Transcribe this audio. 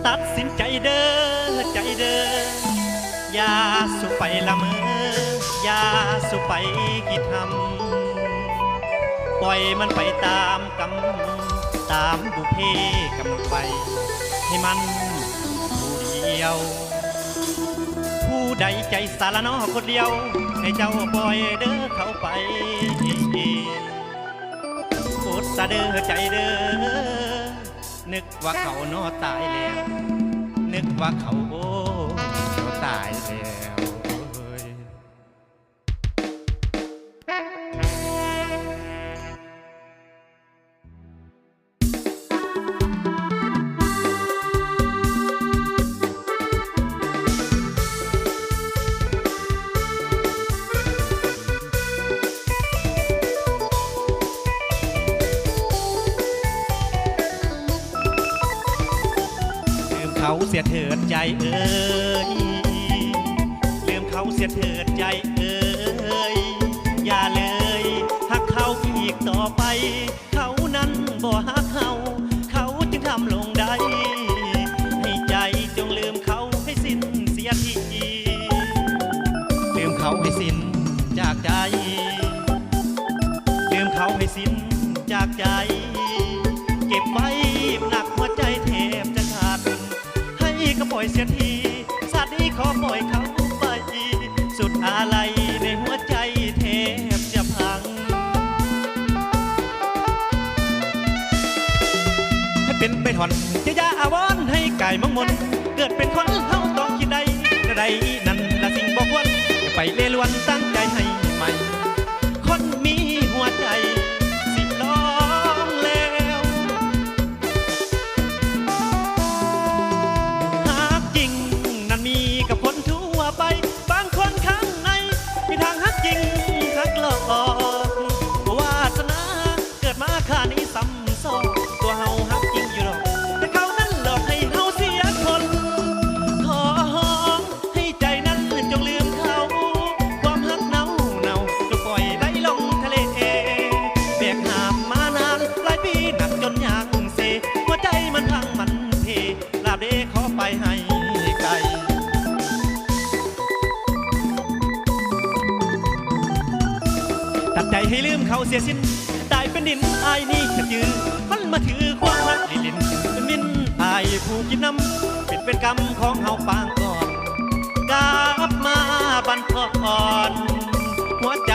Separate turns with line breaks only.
ตัดสินใจเด้อใจเด้ออย่าสุไปละเมออย่าสุไปคิดทำปล่อยมันไปตามกรรมตามบุพเพกำหนดไว้ให้มันผู้เดียวผู้ใดใจสารนอคนเดียวให้เจ้าปล่อยเด้อเขาไปโคตรซะเด้อใจเด้อนึกว่าเขานอตายแล้วนึกว่าเขาโอ้ตายแล้วเขาเสียเถิดใจเอ้ยลืมเขาเสียเถิดใจเอ้ยอย่าเลยหักเขาอีกต่อไปเขานั้นบ่หักเขาจึงทำลงได้ให้ใจจงลืมเขาให้สิ้นเสียทีลืมเขาให้สิ้นจากใจลืมเขาให้สิ้นจากใจเก็บไว้หนักหัวใจเทบจะขาดก็ปล่อยเสียทีสัตว์นี้ขอปล่อยเขาไปสุดอะไรในหัวใจแทบจะพังให้เป็นไปถอนจะยาอาวรให้ไก่มังมนเกิดเป็นคนเฮาต้องคิดใดก็ใดนั่นละสิ่งบอกว่าไปเล่ล้วนตั้งใจให้ใหม่คนมีหัวใจสิลองแล้วกับคนทั่วไปบางคนข้างในมีทางฮักจริงฮักหลอกวาสนาเกิดมาข้านี้ซ้ำซ้อนตัวเฮาฮักจริงอยู่หรอกแต่เขานั้นหลอกให้เฮาเสียคนขอห้องให้ใจนั้นจงลืมเขาความฮักเน่าจงปล่อยไหลลงทะเลแบกหามมานานหลายปีหนักจนยากเซหัวใจมันพังมันเพลาบเดขอไปให้ไกลตัดใจให้ลืมเขาเสียสิ้นตายเป็นดินอายนี่จะยืนมันมาถือความรักลินเป็นมินอายผู้กินน้ำเป็นกรรมของเฮาปางก่อนกลับมาบันทอนหัวใจ